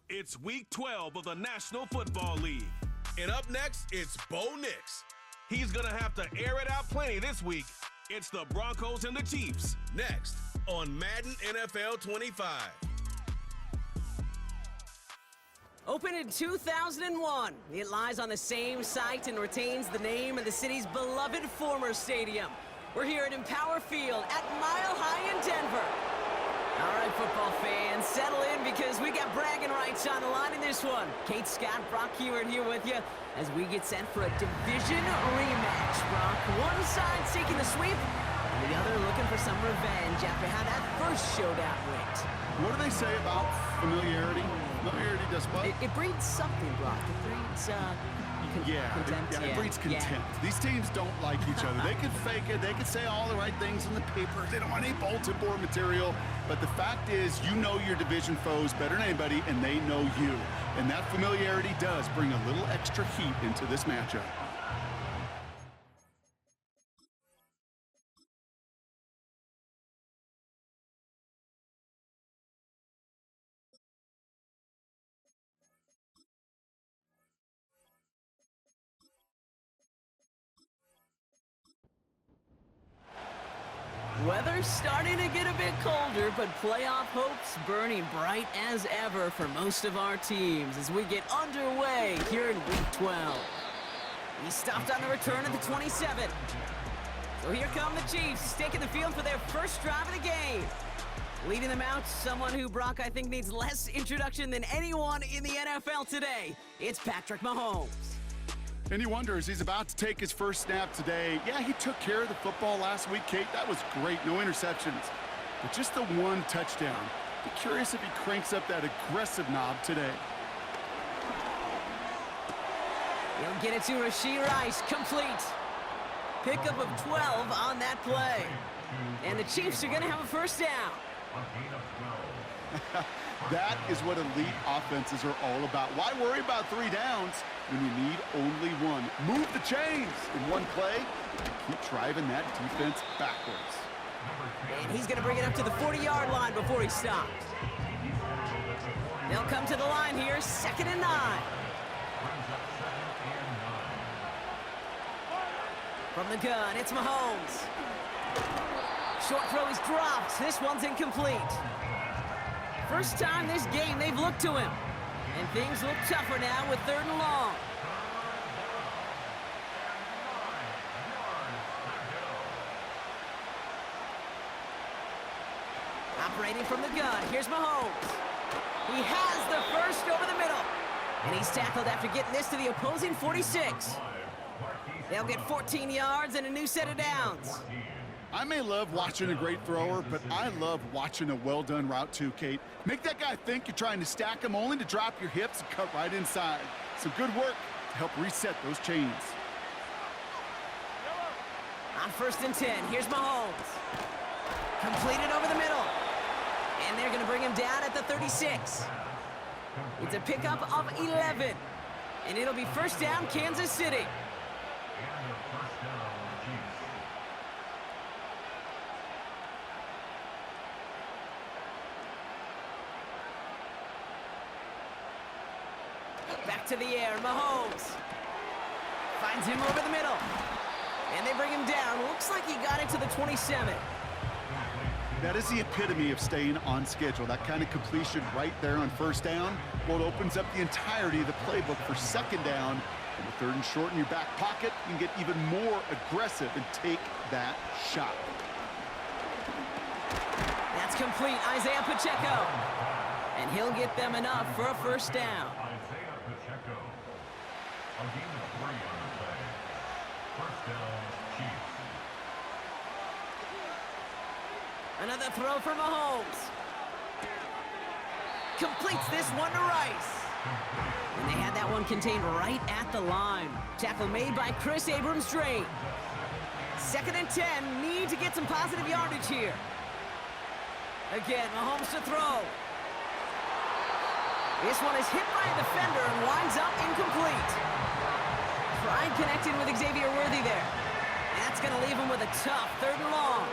It's Week 12 of the National Football League. And up next, it's Bo Nix. He's going to have to air it out plenty this week. It's the Broncos and the Chiefs, next on Madden NFL 25. Opened in 2001, it lies on the same site and retains the name of the city's beloved former stadium. We're here at Empower Field at Mile High in Denver. All right, football fans, settle in because we got bragging rights on the line in this one. Kate Scott, Brock Heward here with you as we get set for a division rematch. Brock, one side seeking the sweep, and the other looking for some revenge after how that first showdown went. What do they say about familiarity? Familiarity does what? It breeds something, Brock. It breeds, contempt. It breeds contempt. Yeah. These teams don't like each other. They could fake it. They could say all the right things in the paper. They don't want any bulletin board material. But the fact is, you know your division foes better than anybody, and they know you. And that familiarity does bring a little extra heat into this matchup. Weather's starting to get a bit colder, but playoff hopes burning bright as ever for most of our teams as we get underway here in Week 12. He stopped on the return at the 27. So here come the Chiefs, taking the field for their first drive of the game. Leading them out, someone who, Brock, I think needs less introduction than anyone in the NFL today. It's Patrick Mahomes. And you wonder, as he's about to take his first snap today, yeah, he took care of the football last week, Kate. That was great, no interceptions. But just the one touchdown. Be curious if he cranks up that aggressive knob today. He'll get it to Rashee Rice, complete. Pickup of 12 on that play. And the Chiefs are going to have a first down. That is what elite offenses are all about. Why worry about 3 downs when you need only one? Move the chains in one play and keep driving that defense backwards. And he's going to bring it up to the 40-yard line before he stops. They'll come to the line here, 2nd and 9. From the gun, it's Mahomes. Short throw is dropped. This one's incomplete. First time this game they've looked to him. And things look tougher now with 3rd and long. Operating from the gun, here's Mahomes. He has the first over the middle. And he's tackled after getting this to the opposing 46. They'll get 14 yards and a new set of downs. I may love watching a great thrower, but I love watching a well-done route too, Kate. Make that guy think you're trying to stack him only to drop your hips and cut right inside. So good work to help reset those chains. On 1st and 10, here's Mahomes. Completed over the middle. And they're going to bring him down at the 36. It's a pickup of 11. And it'll be first down, Kansas City. Back to the air, Mahomes. Finds him over the middle. And they bring him down. Looks like he got it to the 27. That is the epitome of staying on schedule. That kind of completion right there on 1st down. Well, it opens up the entirety of the playbook for 2nd down. And with 3rd and short in your back pocket, you can get even more aggressive and take that shot. That's complete, Isaiah Pacheco. And he'll get them enough for a first down. A gain of 3 on the play. First down, Chiefs. Another throw for Mahomes. Completes this one to Rice. And they had that one contained right at the line. Tackle made by Chris Abrams-Drain. 2nd and 10, need to get some positive yardage here. Again, Mahomes to throw. This one is hit by a defender and winds up incomplete. Tried connecting with Xavier Worthy there. That's going to leave him with a tough 3rd and long.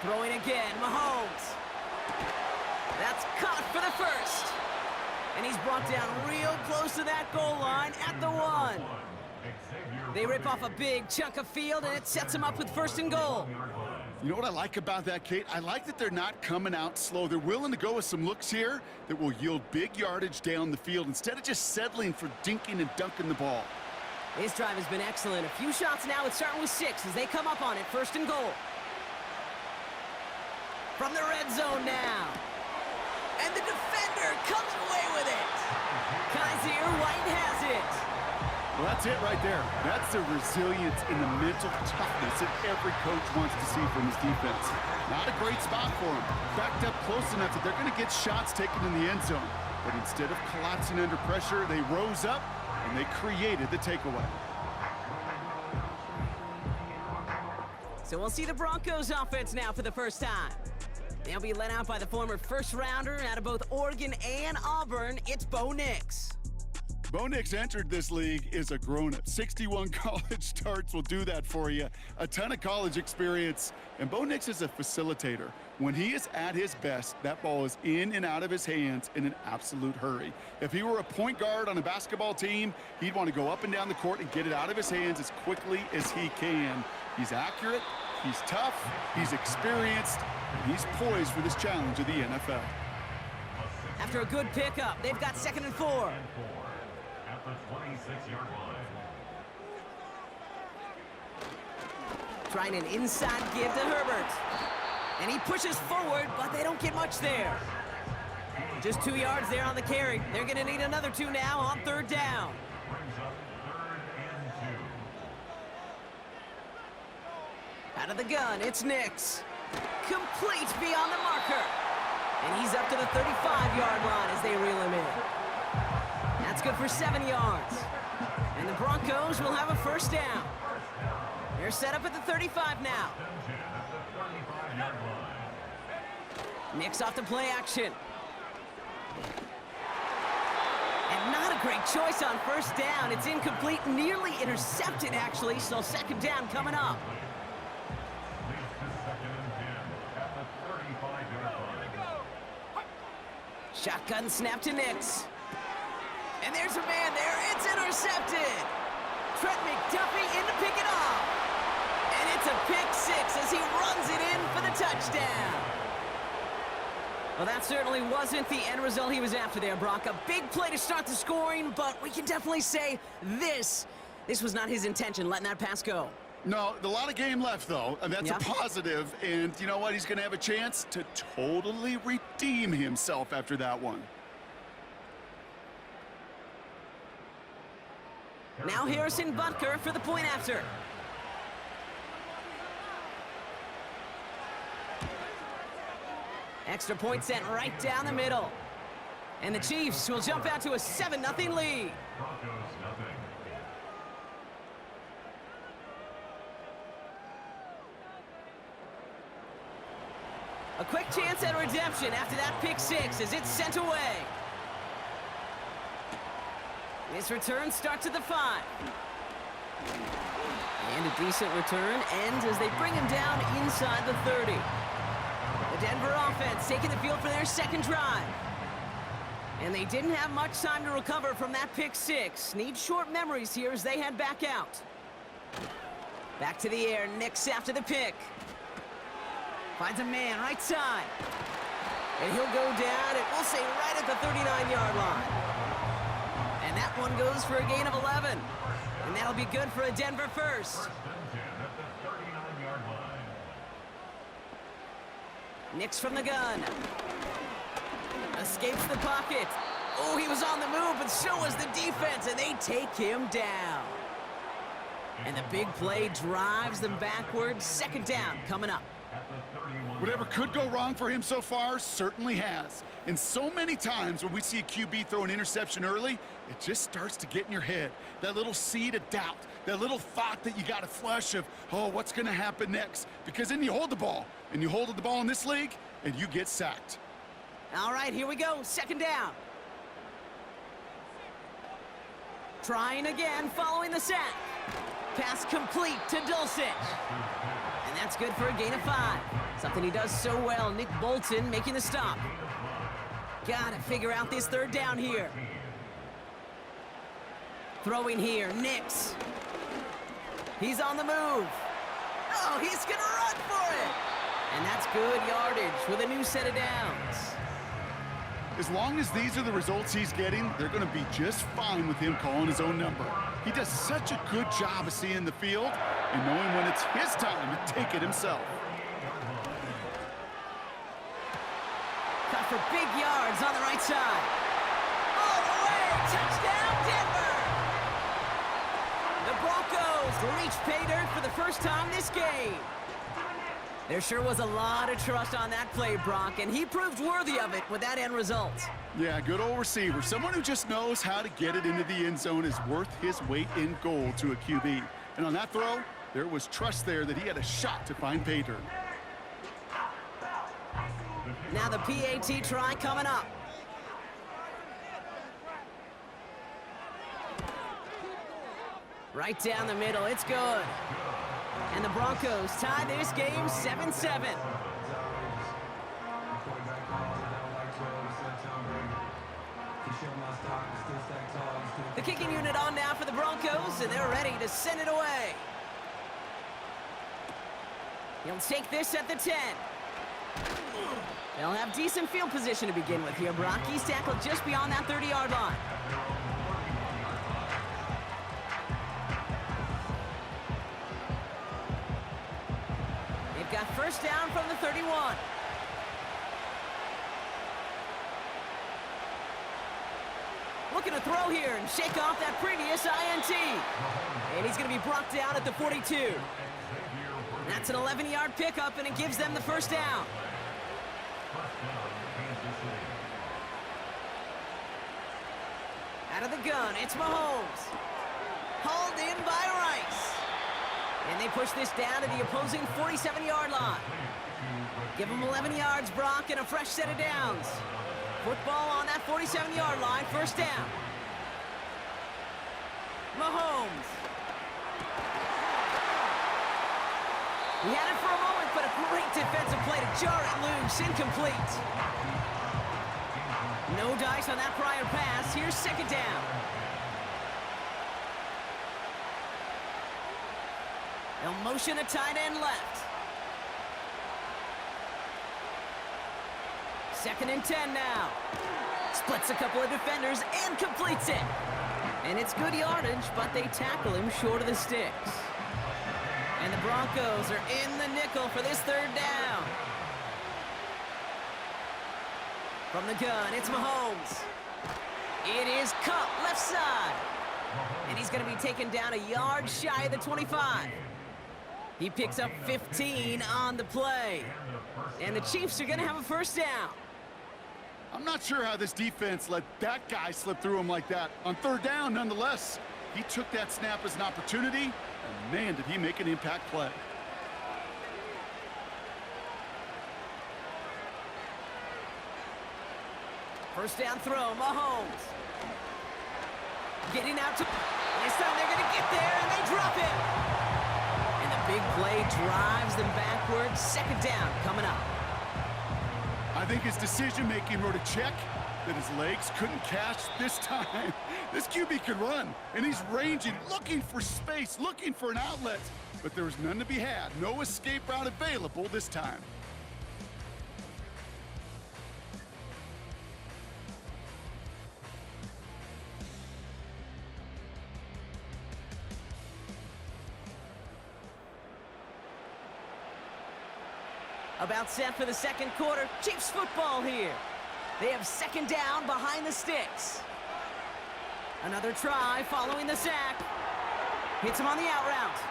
Throwing again, Mahomes. That's caught for the first. And he's brought down real close to that goal line at the 1. They rip off a big chunk of field, and it sets him up with 1st and goal. You know what I like about that, Kate? I like that they're not coming out slow. They're willing to go with some looks here that will yield big yardage down the field instead of just settling for dinking and dunking the ball. His drive has been excellent. A few shots now. It's starting with 6 as they come up on it. 1st and goal. From the red zone now. And the defender comes away with it. Kaiser White has it. Well, that's it right there. That's the resilience and the mental toughness that every coach wants to see from his defense. Not a great spot for him. Backed up close enough that they're going to get shots taken in the end zone. But instead of collapsing under pressure, they rose up and they created the takeaway. So we'll see the Broncos offense now for the first time. They'll be led out by the former first-rounder out of both Oregon and Auburn. It's Bo Nix. Bo Nix entered this league as a grown-up. 61 college starts will do that for you. A ton of college experience. And Bo Nix is a facilitator. When he is at his best, that ball is in and out of his hands in an absolute hurry. If he were a point guard on a basketball team, he'd want to go up and down the court and get it out of his hands as quickly as he can. He's accurate, he's tough, he's experienced, and he's poised for this challenge of the NFL. After a good pickup, they've got 2nd and 4. At the 26-yard line. Trying an inside give to Herbert. And he pushes forward, but they don't get much there. Just 2 yards there on the carry. They're going to need another 2 now on 3rd down. Brings up 3rd and 2. Out of the gun, it's Nix. Complete beyond the marker. And he's up to the 35-yard line as they reel him in. That's good for 7 yards. And the Broncos will have a 1st down. They're set up at the 35 now. Nix off the play action. And not a great choice on 1st down. It's incomplete, nearly intercepted actually, so 2nd down coming up. Shotgun snap to Nix. And there's a man there. It's intercepted. Trent McDuffie in to pick it off. And it's a pick 6 as he runs it in for the touchdown. Well, that certainly wasn't the end result he was after there, Brock. A big play to start the scoring, but we can definitely say this was not his intention, letting that pass go. No, a lot of game left, though, and that's a positive. And you know what? He's going to have a chance to totally redeem himself after that one. Now Harrison Butker for the point after. Extra point sent right down the middle. And the Chiefs will jump out to a 7-0 lead. Broncos nothing. A quick chance at redemption after that pick 6 as it's sent away. This return starts at the 5. And a decent return ends as they bring him down inside the 30. The Denver offense taking the field for their 2nd drive. And they didn't have much time to recover from that pick 6. Need short memories here as they head back out. Back to the air, Nix after the pick. Finds a man right side. And he'll go down, and we'll say right at the 39-yard line. And that one goes for a gain of 11. And that'll be good for a Denver 1st. Nix from the gun. Escapes the pocket. Oh, he was on the move, but so was the defense, and they take him down. And the big play drives them backwards. 2nd down coming up. Whatever could go wrong for him so far certainly has. And so many times when we see a QB throw an interception early, it just starts to get in your head. That little seed of doubt, that little thought that you got to flush of, oh, what's going to happen next? Because then you hold the ball, and you hold the ball in this league, and you get sacked. All right, here we go. 2nd down. Trying again following the sack. Pass complete to Dulcich. And that's good for a gain of 5. Something he does so well. Nick Bolton making the stop. Gotta figure out this third down here. Throwing here, Nix. He's on the move. Oh, he's gonna run for it. And that's good yardage with a new set of downs. As long as these are the results he's getting, they're going to be just fine with him calling his own number. He does such a good job of seeing the field and knowing when it's his time to take it himself. Cut for big yards on the right side. All the way, touchdown Denver! The Broncos reach pay dirt for the first time this game. There sure was a lot of trust on that play, Brock, and he proved worthy of it with that end result. Yeah, good old receiver. Someone who just knows how to get it into the end zone is worth his weight in gold to a QB. And on that throw, there was trust there that he had a shot to find pay dirt. Now the PAT try coming up. Right down the middle, it's good. And the Broncos tie this game 7-7. The kicking unit on now for the Broncos, and they're ready to send it away. He'll take this at the 10. They'll have decent field position to begin with here, Brock. He's tackled just beyond that 30-yard line. They've got first down from the 31. Looking to throw here and shake off that previous INT. And he's going to be brought down at the 42. That's an 11-yard pickup, and it gives them the first down. Out of the gun, it's Mahomes. Hauled in by Rice. And they push this down to the opposing 47-yard line. Give them 11 yards, Brock, and a fresh set of downs. Football on that 47-yard line, first down. Mahomes. He had it for a moment, but a great defensive play to jar it loose, incomplete. No dice on that prior pass. Here's second down. They'll motion a tight end left. Second and 10 now. Splits a couple of defenders and completes it. And it's good yardage, but they tackle him short of the sticks. And the Broncos are in the nickel for this third down. From the gun, it's Mahomes. It is Cup, left side. And he's going to be taken down a yard shy of the 25. He picks up 15 on the play. And the Chiefs are going to have a first down. I'm not sure how this defense let that guy slip through him like that. On third down, nonetheless, he took that snap as an opportunity, and man, did he make an impact play. First down throw, Mahomes. Getting out to... This time they're going to get there, and they drop it. And the big play drives them backwards. Second down coming up. I think his decision-making wrote a check that his legs couldn't catch this time. This QB could run, and he's ranging, looking for space, looking for an outlet. But there was none to be had. No escape route available this time. About set for the second quarter. Chiefs football here. They have second down behind the sticks. Another try following the sack. Hits him on the out route.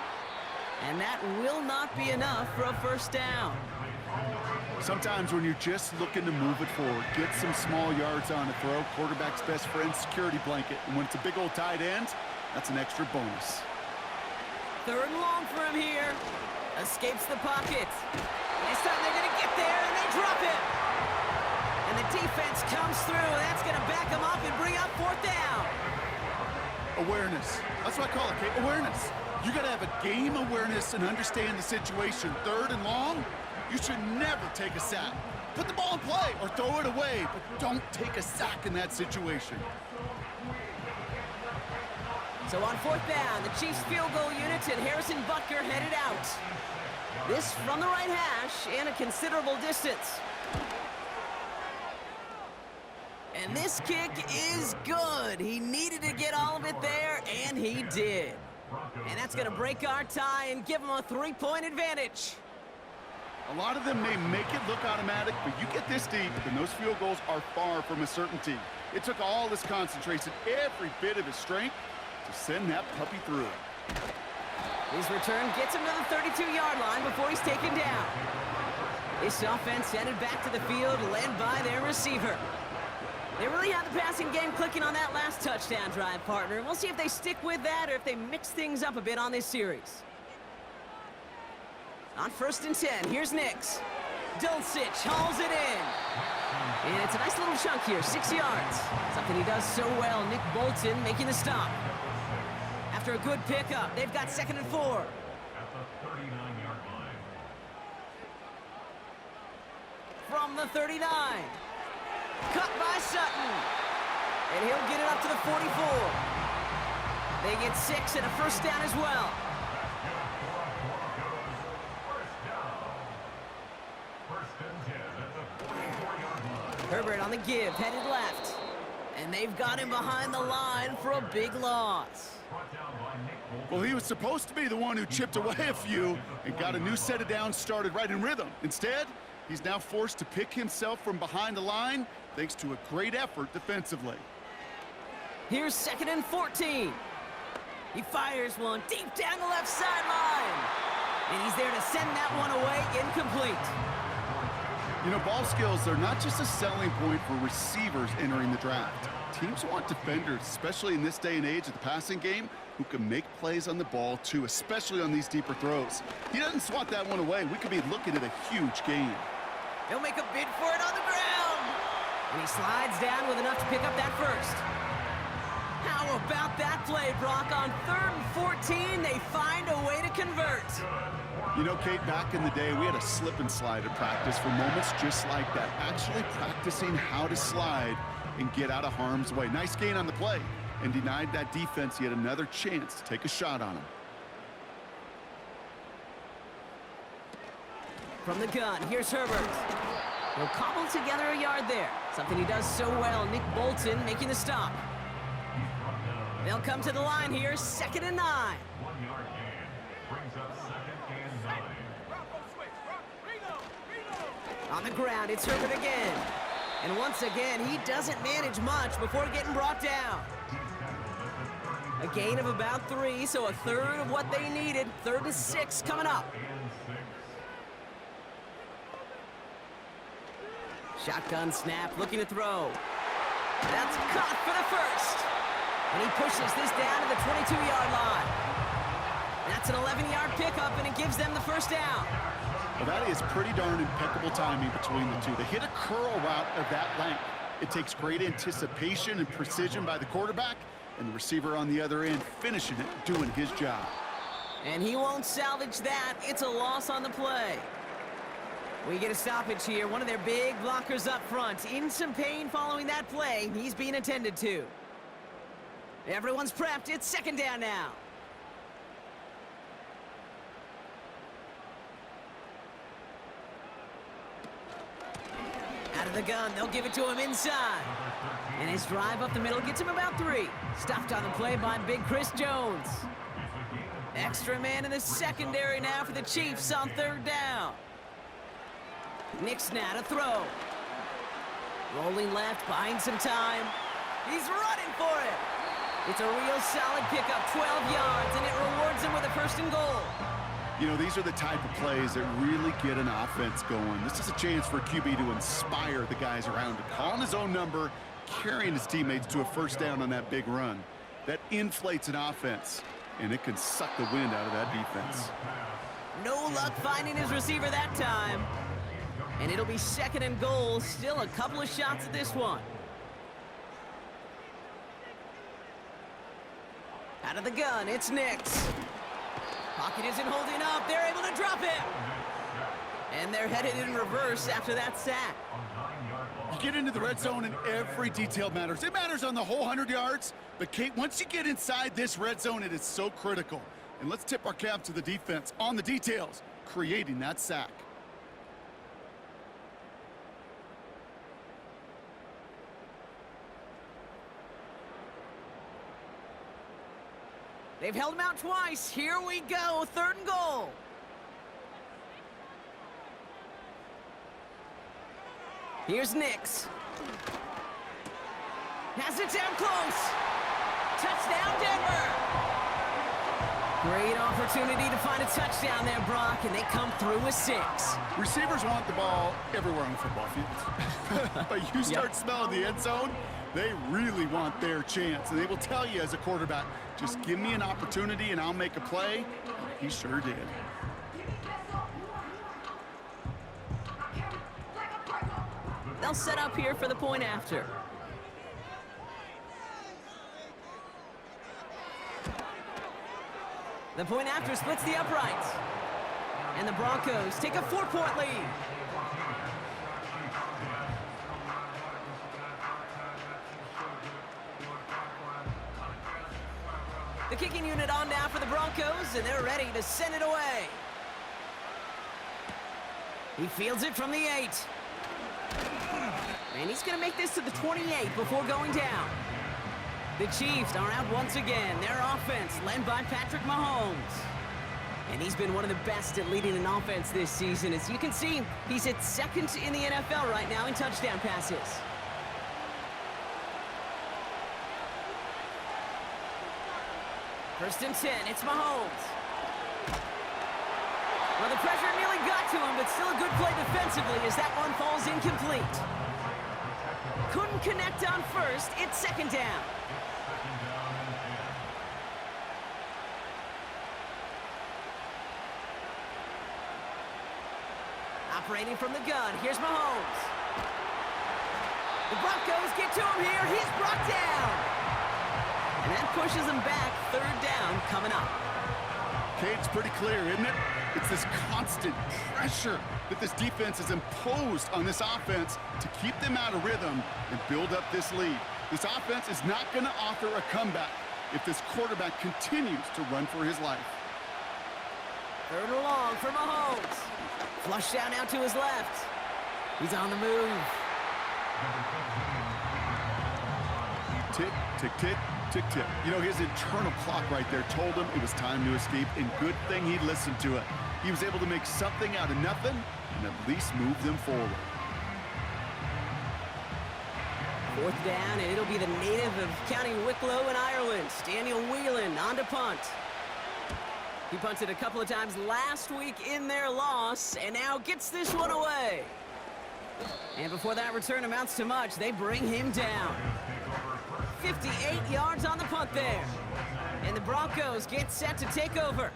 And that will not be enough for a first down. Sometimes when you're just looking to move it forward, get some small yards on a throw, quarterback's best friend, security blanket. And when it's a big old tight end, that's an extra bonus. Third and long for him here. Escapes the pocket. This time they're going to get there, and they drop it. And the defense comes through, and that's going to back them up and bring up fourth down. Awareness. That's what I call it, Kate. Awareness. You got to have a game awareness and understand the situation. Third and long, you should never take a sack. Put the ball in play or throw it away, but don't take a sack in that situation. So on fourth down, the Chiefs field goal unit and Harrison Butker headed out. This from the right hash and a considerable distance. And this kick is good. He needed to get all of it there, and he did. And that's going to break our tie and give him a 3-point advantage. A lot of them may make it look automatic, but you get this deep, and those field goals are far from a certainty. It took all his concentration, every bit of his strength, to send that puppy through. His return gets him to the 32-yard line before he's taken down. This offense headed back to the field, led by their receiver. They really had the passing game clicking on that last touchdown drive, partner. We'll see if they stick with that or if they mix things up a bit on this series. On 1st and 10, here's Nix. Dulcich hauls it in. And it's a nice little chunk here, 6 yards. Something he does so well, Nick Bolton making the stop. After a good pickup, they've got 2nd and 4. At the 39-yard line. From the 39. Cut by Sutton. And he'll get it up to the 44. They get 6 and a first down as well. Herbert on the give, headed left. And they've got him behind the line for a big loss. Well, he was supposed to be the one who chipped away a few and got a new set of downs started right in rhythm. Instead, he's now forced to pick himself from behind the line thanks to a great effort defensively. Here's 2nd and 14. He fires one deep down the left sideline. And he's there to send that one away incomplete. You know, ball skills are not just a selling point for receivers entering the draft. Teams want defenders, especially in this day and age of the passing game, who can make plays on the ball too, especially on these deeper throws. He doesn't swat that one away. We could be looking at a huge gain. He'll make a bid for it on the ground. And he slides down with enough to pick up that first. How about that play, Brock? On 3rd and 14, they find a way to convert. You know, Kate, back in the day, we had a slip and slide at practice for moments just like that. Actually practicing how to slide and get out of harm's way. Nice gain on the play, and denied that defense yet another chance to take a shot on him. From the gun, here's Herbert. He'll cobble together a yard there. Something he does so well, Nick Bolton making the stop. They'll come to the line here, 2nd and 9. 1-yard gain brings up 2nd and 9. On the ground, it's Herbert again. And once again, he doesn't manage much before getting brought down. A gain of about 3, so a third of what they needed. 3rd and 6 coming up. Shotgun snap, looking to throw. That's caught for the first. And he pushes this down to the 22-yard line. That's an 11-yard pickup, and it gives them the first down. Well, that is pretty darn impeccable timing between the two. They hit a curl route of that length. It takes great anticipation and precision by the quarterback, and the receiver on the other end finishing it, doing his job. And he won't salvage that. It's a loss on the play. We get a stoppage here. One of their big blockers up front. In some pain following that play. He's being attended to. Everyone's prepped. It's 2nd down now. Out of the gun, they'll give it to him inside. And his drive up the middle gets him about 3. Stopped on the play by Big Chris Jones. Extra man in the secondary now for the Chiefs on 3rd down. Nick's now to throw. Rolling left, buying some time. He's running for it. It's a real solid pickup, 12 yards, and it rewards him with a 1st and goal. You know, these are the type of plays that really get an offense going. This is a chance for a QB to inspire the guys around him. Calling his own number, carrying his teammates to a 1st down on that big run. That inflates an offense, and it can suck the wind out of that defense. No luck finding his receiver that time. And it'll be 2nd and goal. Still a couple of shots at this one. Out of the gun, it's Nix. Pocket isn't holding up. They're able to drop him. And they're headed in reverse after that sack. You get into the red zone and every detail matters. It matters on the whole 100 yards. But, Kate, once you get inside this red zone, it is so critical. And let's tip our cap to the defense on the details, creating that sack. They've held him out twice. Here we go, 3rd and goal. Here's Nix. Has it down close. Touchdown, Denver. Great opportunity to find a touchdown there, Brock, and they come through with 6. Receivers want the ball everywhere on the football field. But you start smelling the end zone, they really want their chance. And they will tell you as a quarterback, just give me an opportunity and I'll make a play. He sure did. They'll set up here for the point after. The point after splits the uprights. And the Broncos take a 4-point lead. The kicking unit on now for the Broncos, and they're ready to send it away. He fields it from the 8. And he's going to make this to the 28 before going down. The Chiefs are out once again. Their offense led by Patrick Mahomes. And he's been one of the best at leading an offense this season. As you can see, he's at 2nd in the NFL right now in touchdown passes. First and 10, it's Mahomes. Well, the pressure nearly got to him, but still a good play defensively as that one falls incomplete. Couldn't connect on first, it's 2nd down. Operating from the gun, here's Mahomes. The Broncos get to him here, he's brought down. And that pushes him back, 3rd down coming up. Okay, it's pretty clear, isn't it? It's this constant pressure that this defense has imposed on this offense to keep them out of rhythm and build up this lead. This offense is not going to offer a comeback if this quarterback continues to run for his life. 3rd and long for Mahomes. Flush down out to his left. He's on the move. Tick, tick, tick, tick, tick. You know, his internal clock right there told him it was time to escape, and good thing he listened to it. He was able to make something out of nothing and at least move them forward. 4th down, and it'll be the native of County Wicklow in Ireland, Daniel Whelan, on to punt. He punted a couple of times last week in their loss, and now gets this one away. And before that return amounts to much, they bring him down. 58 yards on the punt there. And the Broncos get set to take over.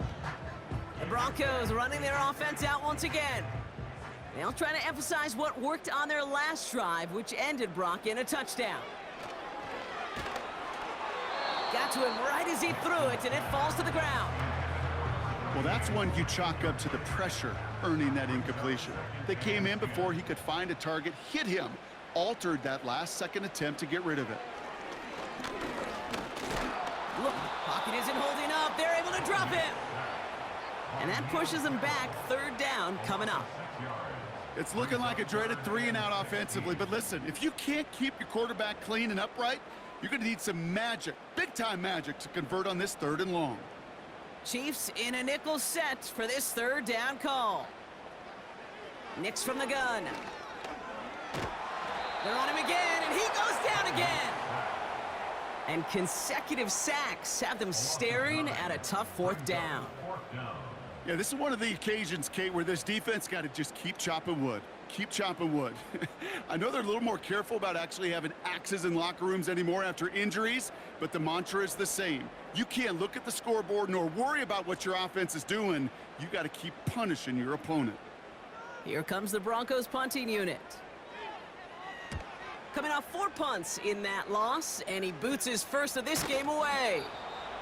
The Broncos running their offense out once again. They'll try to emphasize what worked on their last drive, which ended Brock in a touchdown. Got to him right as he threw it, and it falls to the ground. Well, that's one you chalk up to the pressure earning that incompletion. They came in before he could find a target, hit him, altered that last-second attempt to get rid of it. Look, pocket isn't holding up. They're able to drop him. And that pushes them back, 3rd down coming up. It's looking like a dreaded 3-and-out offensively, but listen, if you can't keep your quarterback clean and upright, you're going to need some magic, big-time magic, to convert on this 3rd and long. Chiefs in a nickel set for this 3rd down call. Nix from the gun. They're on him again, and he goes down again. And consecutive sacks have them staring at a tough 4th down. Yeah, this is one of the occasions, Kate, where this defense got to just keep chopping wood. Keep chopping wood. I know they're a little more careful about actually having axes in locker rooms anymore after injuries, but the mantra is the same. You can't look at the scoreboard nor worry about what your offense is doing. You got to keep punishing your opponent. Here comes the Broncos punting unit. Coming off 4 punts in that loss, and he boots his first of this game away.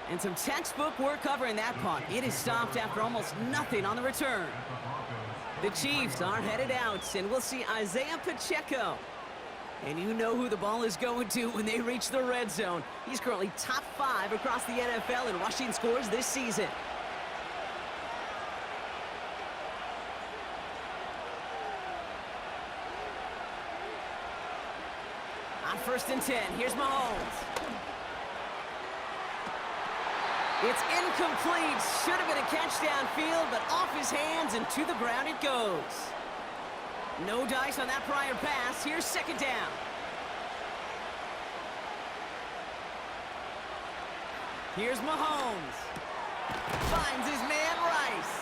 And some textbook work covering that punt. It is stopped after almost nothing on the return. The Chiefs are headed out, and we'll see Isaiah Pacheco. And you know who the ball is going to when they reach the red zone. He's currently top 5 across the NFL in rushing scores this season. On 1st and 10, here's Mahomes. It's incomplete. Should have been a catch downfield, but off his hands and to the ground it goes. No dice on that prior pass. Here's 2nd down. Here's Mahomes. Finds his man Rice.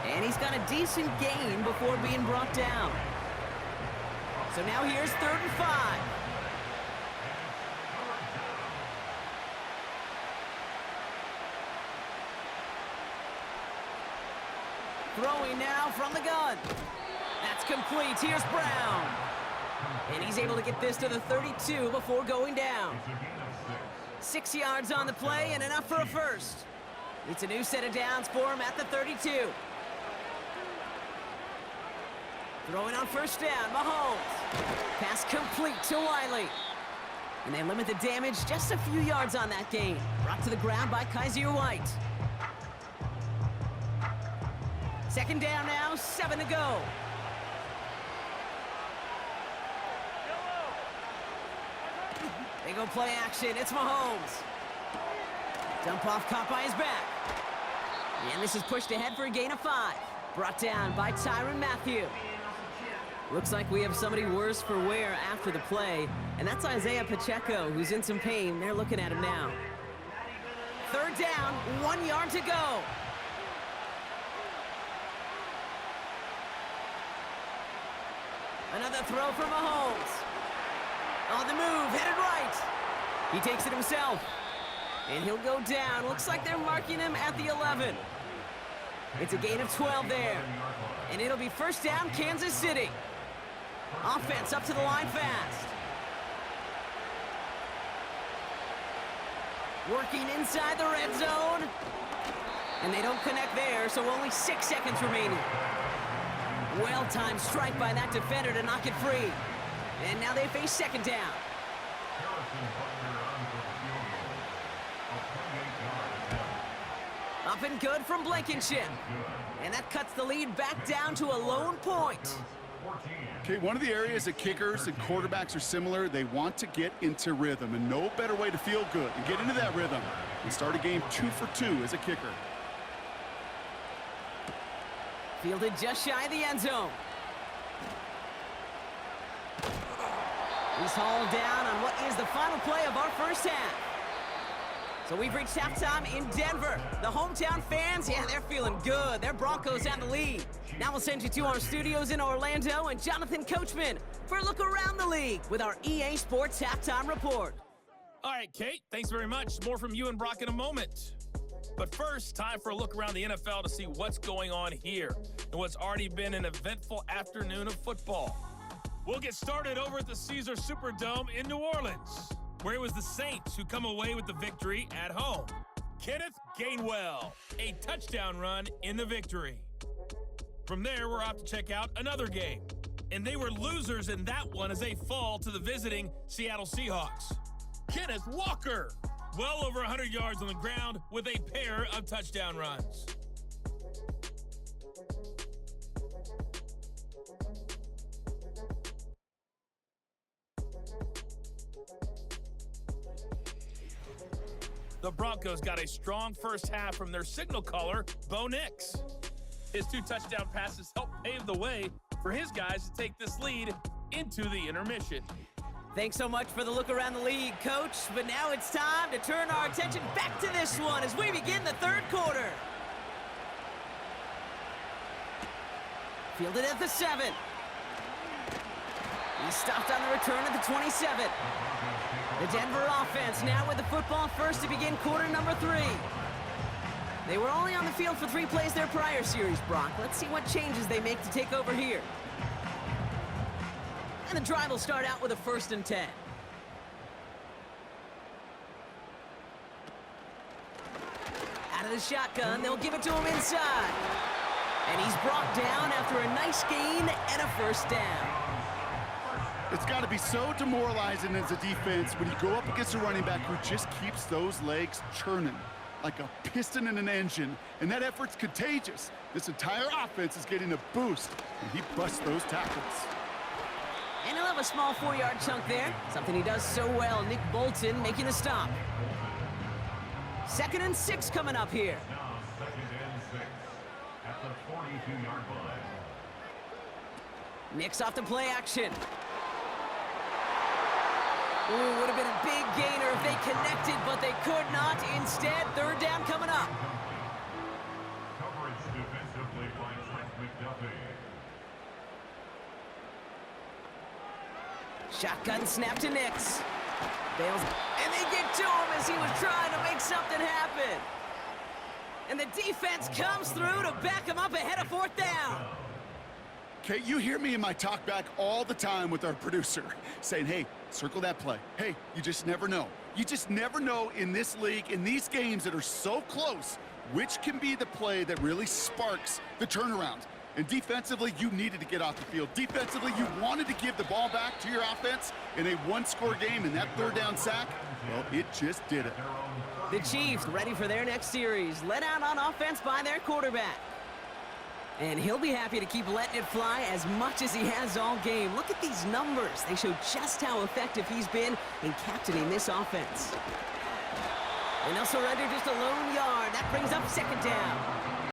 And he's got a decent gain before being brought down. So now here's 3rd and 5. Throwing now from the gun. That's complete. Here's Brown. And he's able to get this to the 32 before going down. 6 yards on the play and enough for a first. It's a new set of downs for him at the 32. Throwing on 1st down, Mahomes. Pass complete to Wiley. And they limit the damage just a few yards on that gain. Brought to the ground by Kaiser White. 2nd down now, 7 to go. They go play action. It's Mahomes. Dump off caught by his back. And this is pushed ahead for a gain of 5. Brought down by Tyrann Mathieu. Looks like we have somebody worse for wear after the play, and that's Isaiah Pacheco, who's in some pain. They're looking at him now. 3rd down, 1 yard to go. Another throw for Mahomes. On the move, headed right. He takes it himself. And he'll go down. Looks like they're marking him at the 11. It's a gain of 12 there. And it'll be 1st down, Kansas City. Offense up to the line fast. Working inside the red zone. And they don't connect there, so only 6 seconds remaining. Well-timed strike by that defender to knock it free. And now they face 2nd down. Up and good from Blankenship. And that cuts the lead back down to a lone point. Okay, one of the areas that kickers and quarterbacks are similar, they want to get into rhythm, and no better way to feel good and get into that rhythm and start a game 2 for 2 as a kicker. Fielded just shy of the end zone. He's hauled down on what is the final play of our 1st half. So we've reached halftime in Denver. The hometown fans, yeah, they're feeling good. Their Broncos have the lead. Now we'll send you to our studios in Orlando and Jonathan Coachman for a look around the league with our EA Sports Halftime Report. All right, Kate, thanks very much. More from you and Brock in a moment. But first, time for a look around the NFL to see what's going on here and what's already been an eventful afternoon of football. We'll get started over at the Caesar Superdome in New Orleans, where it was the Saints who come away with the victory at home. Kenneth Gainwell, a touchdown run in the victory. From there, we're off to check out another game. And they were losers in that one as they fall to the visiting Seattle Seahawks. Kenneth Walker, well over 100 yards on the ground with a pair of touchdown runs. The Broncos got a strong first half from their signal caller, Bo Nix. His 2 touchdown passes helped pave the way for his guys to take this lead into the intermission. Thanks so much for the look around the league, Coach. But now it's time to turn our attention back to this one as we begin the 3rd quarter. Fielded at the 7. He's stopped on the return at the 27. The Denver offense now with the football first to begin quarter number 3. They were only on the field for 3 plays their prior series, Brock. Let's see what changes they make to take over here. And the drive will start out with a 1st and 10. of the shotgun, they'll give it to him inside. And he's brought down after a nice gain and a first down. It's got to be so demoralizing as a defense when you go up against a running back who just keeps those legs churning like a piston in an engine, and that effort's contagious. This entire offense is getting a boost, and he busts those tackles. And he'll have a small 4-yard chunk there, something he does so well. Nick Bolton making the stop. 2nd and 6 coming up here. Now 2nd and 6 at the 42-yard line. Nick's off the play action. Ooh, would have been a big gainer if they connected, but they could not. Instead, 3rd down coming up. Coverage defensively by Trent McDuffie. Shotgun snap to Nix. Bales, and they get to him as he was trying to make something happen. And the defense comes through to back him up ahead of 4th down. Okay, you hear me in my talk back all the time with our producer saying, hey, circle that play. Hey, you just never know. You just never know in this league, in these games that are so close, which can be the play that really sparks the turnaround. And defensively, you needed to get off the field. Defensively, you wanted to give the ball back to your offense in a one-score game, and that 3rd down sack, well, it just did it. The Chiefs ready for their next series, led out on offense by their quarterback. And he'll be happy to keep letting it fly as much as he has all game. Look at these numbers. They show just how effective he's been in captaining this offense. And they'll surrender just a lone yard. That brings up 2nd down.